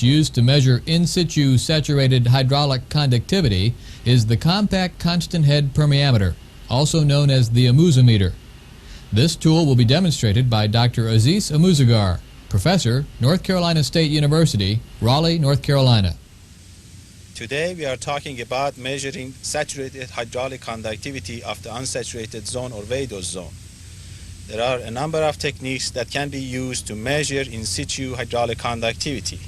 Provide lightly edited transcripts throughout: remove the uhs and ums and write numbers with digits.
used to measure in situ saturated hydraulic conductivity is the compact constant head permeameter, also known as the Amoozemeter. This tool will be demonstrated by Dr. Aziz Amoozegar, Professor, North Carolina State University, Raleigh, North Carolina. Today we are talking about measuring saturated hydraulic conductivity of the unsaturated zone or vadose zone. There are a number of techniques that can be used to measure in situ hydraulic conductivity.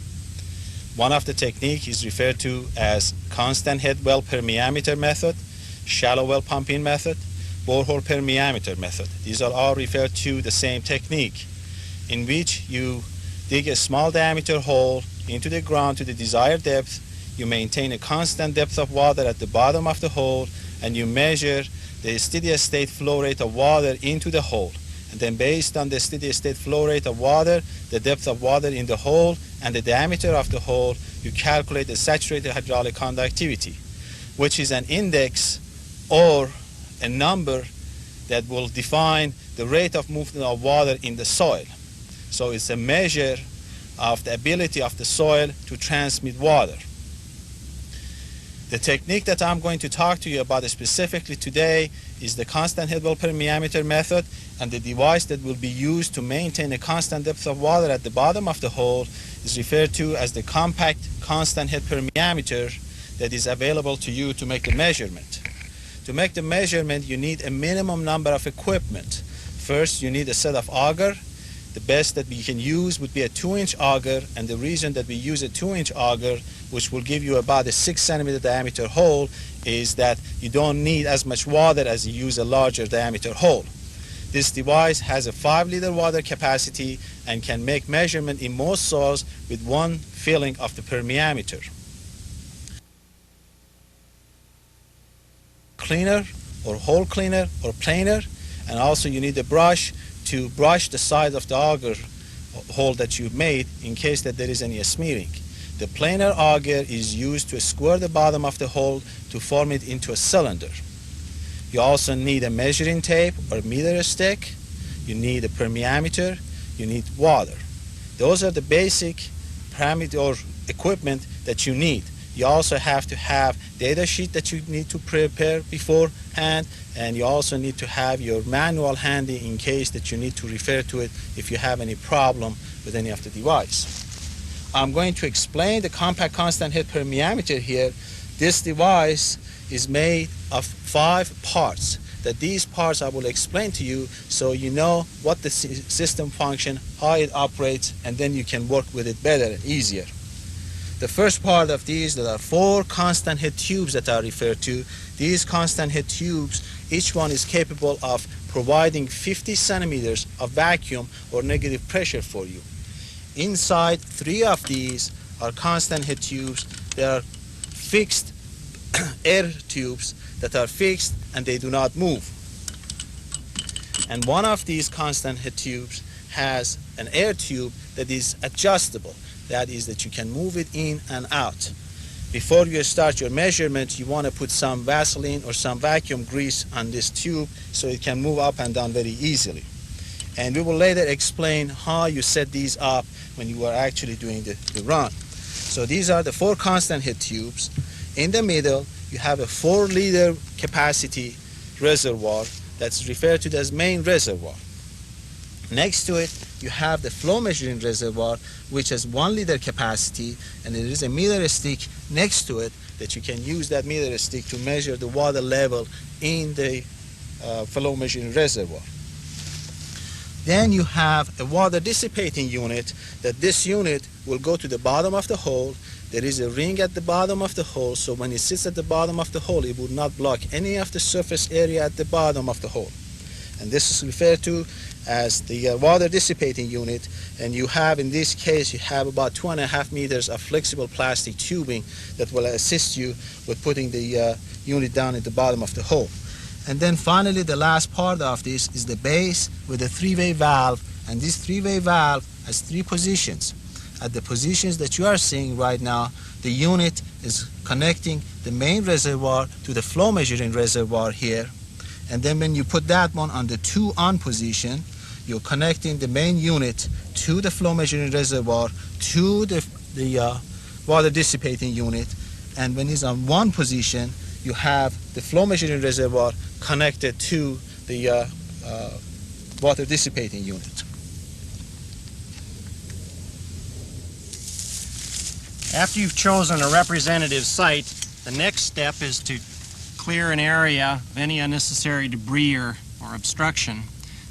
One of the techniques is referred to as constant head well permeameter method, shallow well pumping method, borehole permeameter method. These are all referred to the same technique, in which you dig a small diameter hole into the ground to the desired depth, you maintain a constant depth of water at the bottom of the hole, and you measure the steady state flow rate of water into the hole. And then based on the steady state flow rate of water, the depth of water in the hole, and the diameter of the hole, you calculate the saturated hydraulic conductivity, which is an index or a number that will define the rate of movement of water in the soil. So it's a measure of the ability of the soil to transmit water. The technique that I'm going to talk to you about specifically today is the constant head well permeameter method, and the device that will be used to maintain a constant depth of water at the bottom of the hole is referred to as the compact constant head permeameter that is available to you to make the measurement. To make the measurement, you need a minimum number of equipment. First, you need a set of auger. The best that we can use would be a 2-inch auger, and the reason that we use a 2-inch auger, which will give you about a 6 centimeter diameter hole, is that you don't need as much water as you use a larger diameter hole. This device has a 5-liter water capacity and can make measurement in most soils with one filling of the permeameter. Cleaner or hole cleaner or planer, and also you need a brush to brush the side of the auger hole that you made in case that there is any smearing. The planer auger is used to square the bottom of the hole to form it into a cylinder. You also need a measuring tape or meter stick. You need a permeameter. You need water. Those are the basic parameter or equipment that you need. You also have to have data sheet that you need to prepare beforehand, and you also need to have your manual handy in case that you need to refer to it if you have any problem with any of the device. I'm going to explain the compact constant head permeameter here. This device is made of 5 parts. That these parts I will explain to you so you know what the system function, how it operates, and then you can work with it better and easier. The first part of these, there are 4 constant head tubes that are referred to. These constant head tubes, each one is capable of providing 50 centimeters of vacuum or negative pressure for you. Inside 3 of these are constant head tubes. They are fixed air tubes that are fixed and they do not move. And one of these constant head tubes has an air tube that is adjustable. That is that you can move it in and out. Before you start your measurement, you want to put some Vaseline or some vacuum grease on this tube so it can move up and down very easily. And we will later explain how you set these up when you are actually doing the run. So these are the 4 constant head tubes. In the middle, you have a 4-liter capacity reservoir that's referred to as main reservoir. Next to it, you have the flow measuring reservoir, which has 1-liter capacity, and there is a meter stick next to it that you can use that meter stick to measure the water level in the flow measuring reservoir. Then you have a water dissipating unit, that this unit will go to the bottom of the hole. There is a ring at the bottom of the hole, so when it sits at the bottom of the hole, it will not block any of the surface area at the bottom of the hole. And this is referred to as the water dissipating unit, and you have, in this case, you have about 2.5 meters of flexible plastic tubing that will assist you with putting the unit down at the bottom of the hole. And then finally, the last part of this is the base with a 3-way valve, and this 3-way valve has 3 positions. At the positions that you are seeing right now, the unit is connecting the main reservoir to the flow measuring reservoir here, and then when you put that one on the 2 on position, you're connecting the main unit to the flow measuring reservoir, to the the water dissipating unit, and when it's on one position, you have the flow measuring reservoir connected to the water dissipating unit. After you've chosen a representative site, the next step is to clear an area of any unnecessary debris or obstruction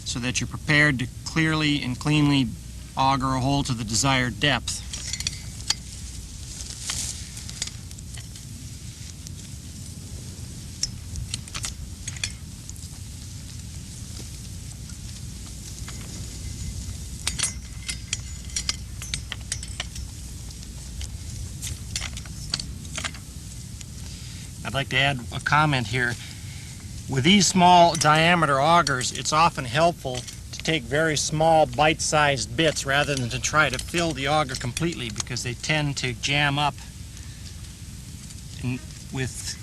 so that you're prepared to clearly and cleanly auger a hole to the desired depth. I'd like to add a comment here. With these small diameter augers, it's often helpful to take very small bite-sized bits rather than to try to fill the auger completely, because they tend to jam up with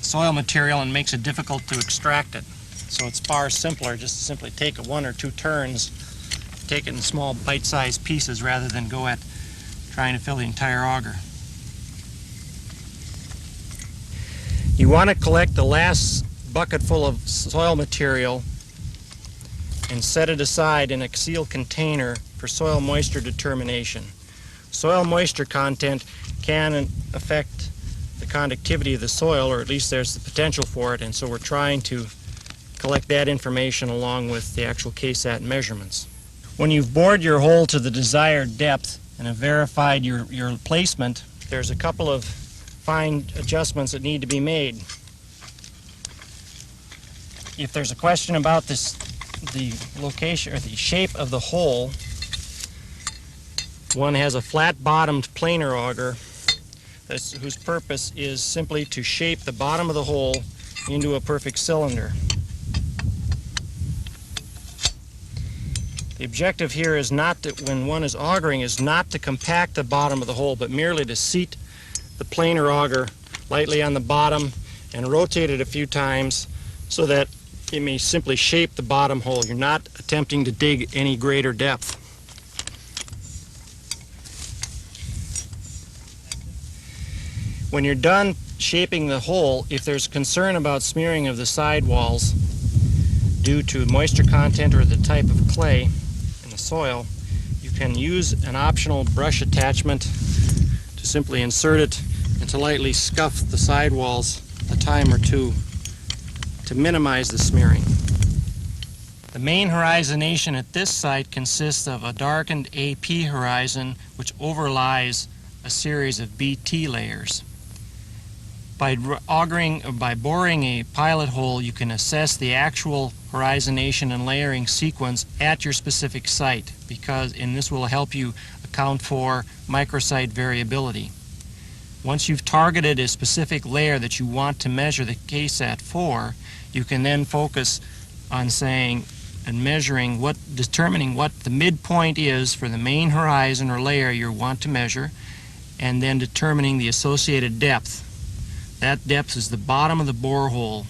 soil material and makes it difficult to extract it. So it's far simpler just to simply take one or two turns, take it in small bite-sized pieces rather than go at trying to fill the entire auger. You want to collect the last bucket full of soil material and set it aside in a sealed container for soil moisture determination. Soil moisture content can affect the conductivity of the soil, or at least there's the potential for it, and so we're trying to collect that information along with the actual Ksat measurements. When you've bored your hole to the desired depth and have verified your placement, there's a couple of fine adjustments that need to be made. If there's a question about the location or the shape of the hole, one has a flat-bottomed planer auger whose purpose is simply to shape the bottom of the hole into a perfect cylinder. The objective here is not that, when one is augering, is not to compact the bottom of the hole, but merely to seat the planer auger lightly on the bottom and rotate it a few times so that it may simply shape the bottom hole. You're not attempting to dig any greater depth. When you're done shaping the hole, if there's concern about smearing of the sidewalls due to moisture content or the type of clay in the soil, you can use an optional brush attachment to simply insert it and to lightly scuff the sidewalls a time or two to minimize the smearing. The main horizonation at this site consists of a darkened AP horizon which overlies a series of BT layers. By boring a pilot hole, you can assess the actual horizonation and layering sequence at your specific site, and this will help you account for microsite variability. Once you've targeted a specific layer that you want to measure the Ksat for, you can then focus on determining what the midpoint is for the main horizon or layer you want to measure, and then determining the associated depth. That depth is the bottom of the borehole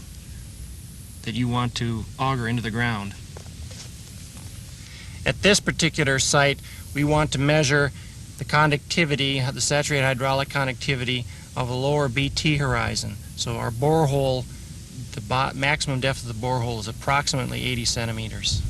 that you want to auger into the ground. At this particular site, we want to measure the conductivity, the saturated hydraulic conductivity of a lower BT horizon. So our borehole, the maximum depth of the borehole is approximately 80 centimeters.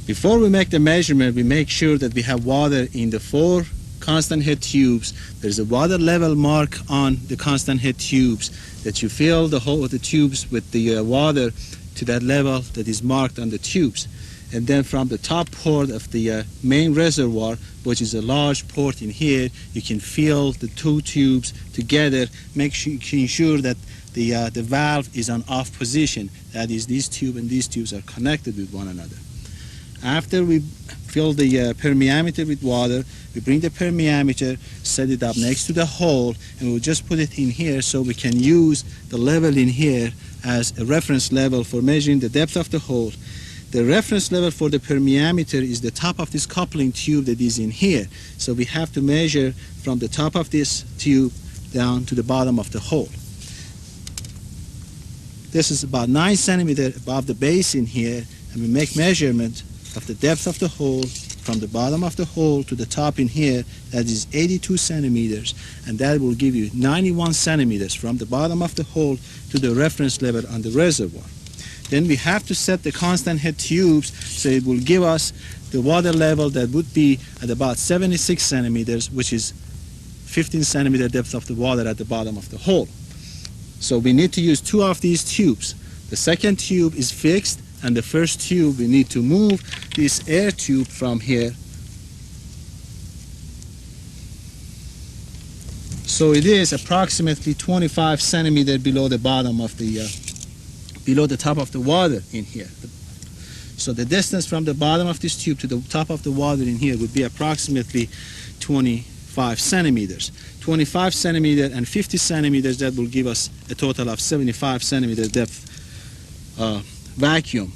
Before we make the measurement, we make sure that we have water in the 4 constant head tubes. There's a water level mark on the constant head tubes, that you fill the whole of the tubes with the water to that level that is marked on the tubes. And then from the top port of the main reservoir, which is a large port in here, you can fill the 2 tubes together, making sure that the valve is on off position. That is, this tube and these tubes are connected with one another. After we fill the permeameter with water, we bring the permeameter, set it up next to the hole, and we'll just put it in here so we can use the level in here as a reference level for measuring the depth of the hole. The reference level for the permeameter is the top of this coupling tube that is in here. So we have to measure from the top of this tube down to the bottom of the hole. This is about 9 centimeters above the base in here, and we make measurement of the depth of the hole from the bottom of the hole to the top in here. That is 82 centimeters, and that will give you 91 centimeters from the bottom of the hole to the reference level on the reservoir. Then we have to set the constant head tubes, so it will give us the water level that would be at about 76 centimeters, which is 15 centimeter depth of the water at the bottom of the hole. So we need to use two of these tubes. The second tube is fixed, and the first tube we need to move this air tube from here. So it is approximately 25 centimeters below the bottom of the below the top of the water in here. So the distance from the bottom of this tube to the top of the water in here would be approximately 25 centimeters. 25 centimeters and 50 centimeters, that will give us a total of 75 centimeter depth vacuum.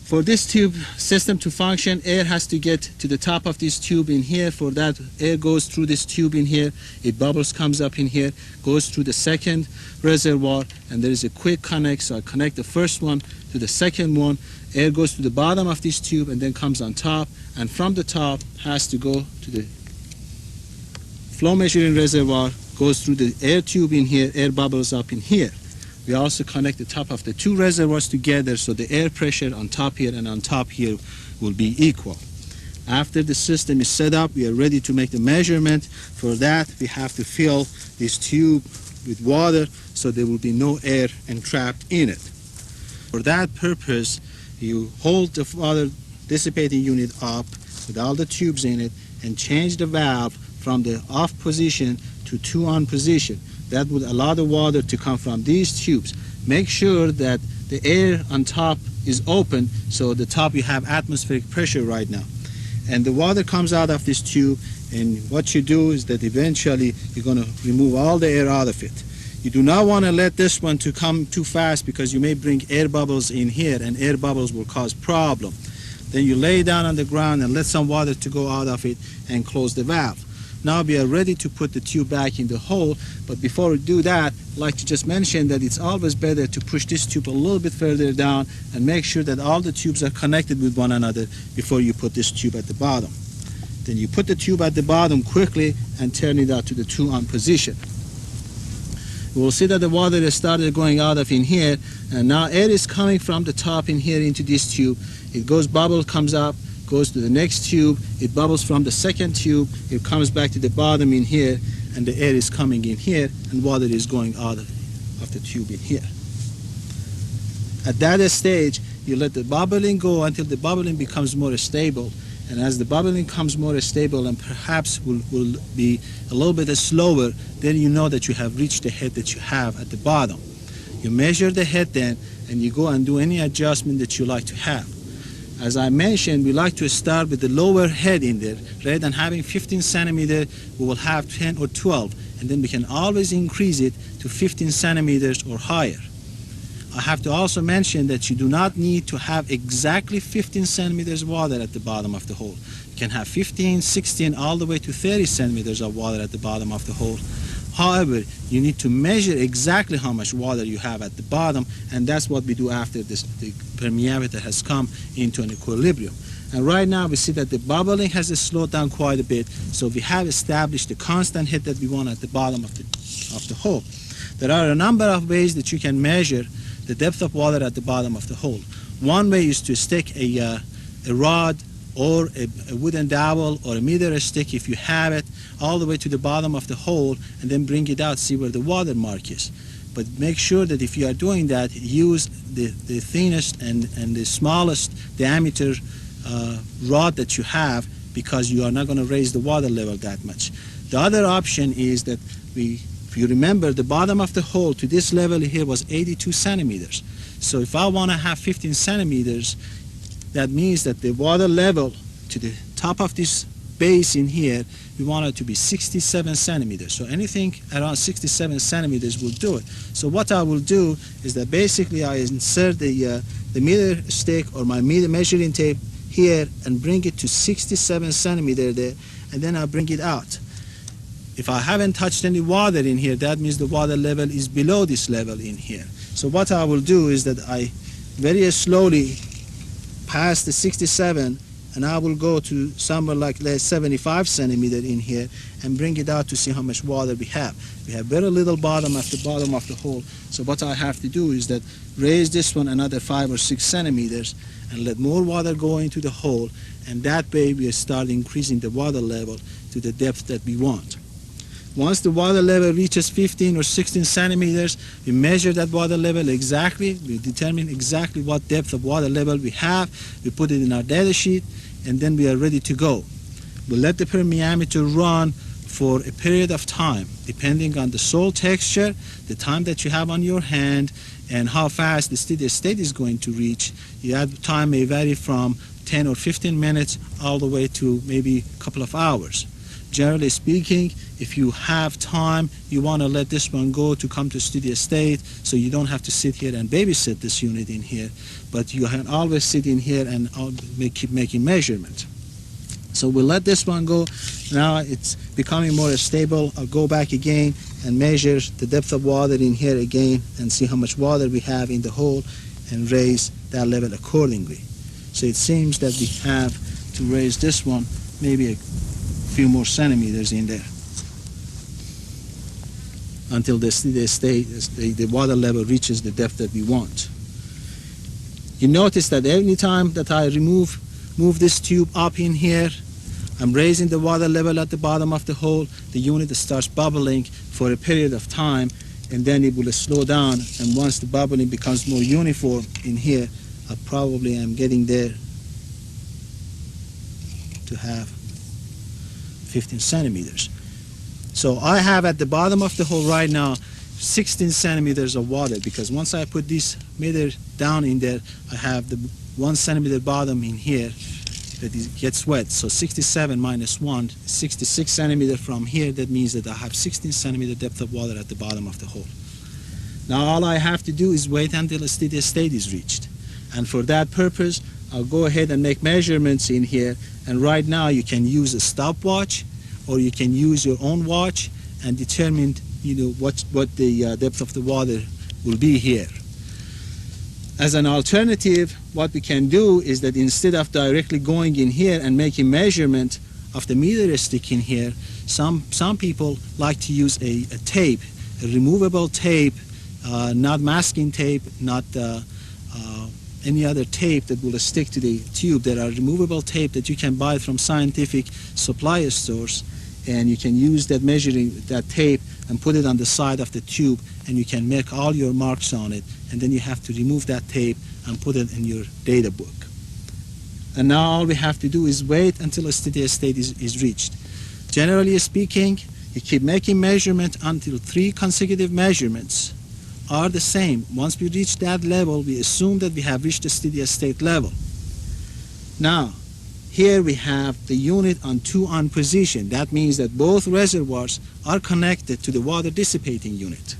For this tube system to function, air has to get to the top of this tube in here. For that, air goes through this tube in here, it bubbles, comes up in here, goes through the second reservoir, and there is a quick connect. So I connect the first one to the second one. Air goes to the bottom of this tube and then comes on top, and from the top has to go to the flow measuring reservoir, goes through the air tube in here, air bubbles up in here. We also connect the top of the two reservoirs together, so the air pressure on top here and on top here will be equal. After the system is set up, we are ready to make the measurement. For that, we have to fill this tube with water so there will be no air entrapped in it. For that purpose, you hold the water dissipating unit up with all the tubes in it and change the valve from the off position to 2 on position. That would allow the water to come from these tubes. Make sure that the air on top is open, so the top you have atmospheric pressure right now. And the water comes out of this tube, and what you do is that eventually you're going to remove all the air out of it. You do not want to let this one to come too fast, because you may bring air bubbles in here, and air bubbles will cause problem. Then you lay down on the ground and let some water to go out of it and close the valve. Now we are ready to put the tube back in the hole, but before we do that, I'd like to just mention that it's always better to push this tube a little bit further down and make sure that all the tubes are connected with one another before you put this tube at the bottom. Then you put the tube at the bottom quickly and turn it out to the 2 on position. You will see that the water has started going out of in here, and now air is coming from the top in here into this tube. It goes, bubble comes up, goes to the next tube, it bubbles from the second tube, it comes back to the bottom in here, and the air is coming in here, and water is going out of the tube in here. At that stage, you let the bubbling go until the bubbling becomes more stable, and as the bubbling becomes more stable and perhaps will be a little bit slower, then you know that you have reached the head that you have at the bottom. You measure the head then, and you go and do any adjustment that you like to have. As I mentioned, we like to start with the lower head in there. Rather than having 15 centimeters, we will have 10 or 12, and then we can always increase it to 15 centimeters or higher. I have to also mention that you do not need to have exactly 15 centimeters water at the bottom of the hole. You can have 15, 16, all the way to 30 centimeters of water at the bottom of the hole. However, you need to measure exactly how much water you have at the bottom, and that's what we do after the permeameter has come into an equilibrium. And right now we see that the bubbling has slowed down quite a bit, so we have established the constant head that we want at the bottom of the hole. There are a number of ways that you can measure the depth of water at the bottom of the hole. One way is to stick a rod or a wooden dowel or a meter stick, if you have it, all the way to the bottom of the hole, and then bring it out, see where the water mark is. But make sure that if you are doing that, use the thinnest and the smallest diameter rod that you have, because you are not going to raise the water level that much. The other option is that if you remember, the bottom of the hole to this level here was 82 centimeters. So if I want to have 15 centimeters, that means that the water level to the top of this base in here, we want it to be 67 centimeters. So anything around 67 centimeters will do it. So what I will do is that basically I insert the meter stick or my meter measuring tape here and bring it to 67 centimeters there, and then I'll bring it out. If I haven't touched any water in here, that means the water level is below this level in here. So what I will do is that I very slowly past the 67, and I will go to somewhere like, let's 75 centimeter in here and bring it out to see how much water we have. We have very little bottom at the bottom of the hole, so what I have to do is that raise this one another 5 or 6 centimeters and let more water go into the hole, and that way we start increasing the water level to the depth that we want. Once the water level reaches 15 or 16 centimeters, we measure that water level exactly. We determine exactly what depth of water level we have. We put it in our data sheet, and then we are ready to go. We'll let the permeameter run for a period of time, depending on the soil texture, the time that you have on your hand, and how fast the steady state is going to reach. Your time may vary from 10 or 15 minutes all the way to maybe a couple of hours. Generally speaking, if you have time, you want to let this one go to come to steady state, so you don't have to sit here and babysit this unit in here, but you can always sit in here and keep making measurements. So we'll let this one go. Now it's becoming more stable. I'll go back again and measure the depth of water in here again and see how much water we have in the hole and raise that level accordingly. So it seems that we have to raise this one maybe a few more centimeters in there until the water level reaches the depth that we want. You notice that every time that I move this tube up in here, I'm raising the water level at the bottom of the hole. The unit starts bubbling for a period of time, and then it will slow down, and once the bubbling becomes more uniform in here, I probably am getting there to have 15 centimeters. So I have at the bottom of the hole right now 16 centimeters of water, because once I put this meter down in there, I have the 1 centimeter bottom in here that gets wet. So 67 minus 1, 66 centimeter from here. That means that I have 16 centimeter depth of water at the bottom of the hole. Now all I have to do is wait until a steady state is reached. And for that purpose, I'll go ahead and make measurements in here. And right now you can use a stopwatch, or you can use your own watch and determine, what the depth of the water will be here. As an alternative, what we can do is that instead of directly going in here and making measurement of the meter stick in here, some people like to use a tape, a removable tape, not masking tape, not any other tape that will stick to the tube. There are removable tape that you can buy from scientific supply stores, and you can use that tape and put it on the side of the tube, and you can make all your marks on it, and then you have to remove that tape and put it in your data book. And now all we have to do is wait until a steady state is reached. Generally speaking, you keep making measurements until 3 consecutive measurements are the same. Once we reach that level, we assume that we have reached the steady state level. Now, here we have the unit on 2-on position. That means that both reservoirs are connected to the water dissipating unit.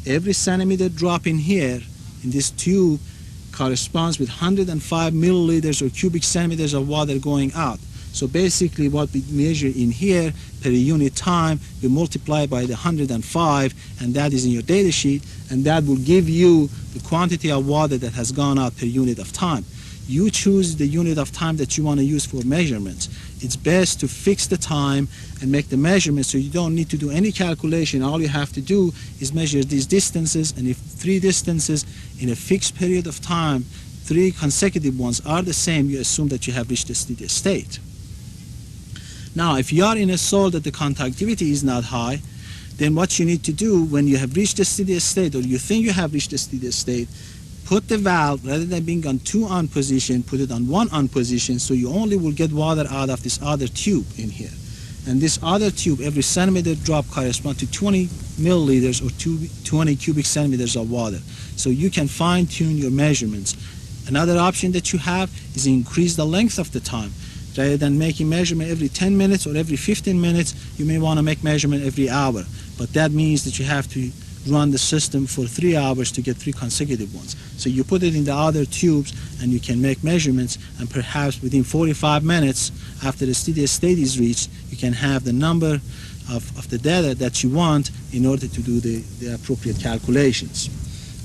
Every centimeter drop in here in this tube corresponds with 105 milliliters or cubic centimeters of water going out. So basically what we measure in here per unit time, we multiply by the 105, and that is in your data sheet, and that will give you the quantity of water that has gone out per unit of time. You choose the unit of time that you want to use for measurements. It's best to fix the time and make the measurements, so you don't need to do any calculation. All you have to do is measure these distances, and if 3 distances in a fixed period of time, 3 consecutive ones are the same, you assume that you have reached the steady state. Now, if you are in a soil that the conductivity is not high, then what you need to do when you have reached the steady state, or you think you have reached the steady state, put the valve, rather than being on 2-on position, put it on 1-on position, so you only will get water out of this other tube in here. And this other tube, every centimeter drop corresponds to 20 milliliters or 20 cubic centimeters of water. So you can fine-tune your measurements. Another option that you have is increase the length of the time. Rather than making measurement every 10 minutes or every 15 minutes, you may want to make measurement every hour. But that means that you have to run the system for 3 hours to get 3 consecutive ones. So you put it in the other tubes and you can make measurements, and perhaps within 45 minutes after the steady state is reached, you can have the number of the data that you want in order to do the appropriate calculations.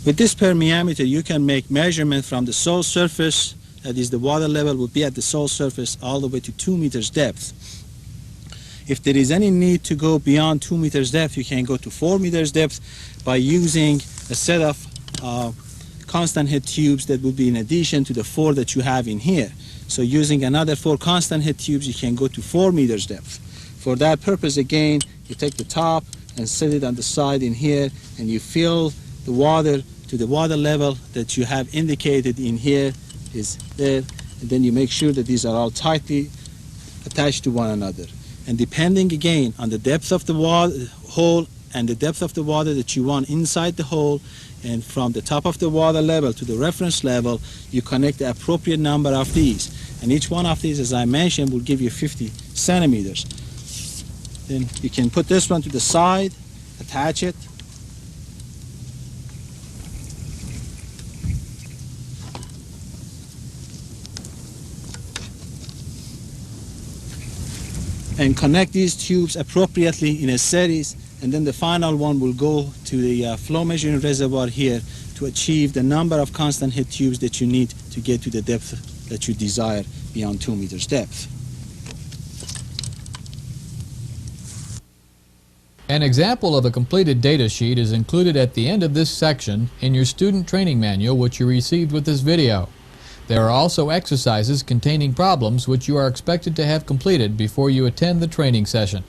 With this permeameter, you can make measurement from the soil surface that is the water level will be at the soil surface all the way to 2 meters depth. If there is any need to go beyond 2 meters depth, you can go to 4 meters depth by using a set of constant head tubes that would be in addition to the 4 that you have in here. So using another 4 constant head tubes, you can go to 4 meters depth. For that purpose, again, you take the top and set it on the side in here, and you fill the water to the water level that you have indicated in here is there, and then you make sure that these are all tightly attached to one another. And depending again on the depth of the hole and the depth of the water that you want inside the hole, and from the top of the water level to the reference level, you connect the appropriate number of these. And each one of these, as I mentioned, will give you 50 centimeters. Then you can put this one to the side, attach it. And connect these tubes appropriately in a series, and then the final one will go to the flow measuring reservoir here to achieve the number of constant head tubes that you need to get to the depth that you desire beyond 2 meters depth. An example of a completed data sheet is included at the end of this section in your student training manual, which you received with this video. There are also exercises containing problems which you are expected to have completed before you attend the training session.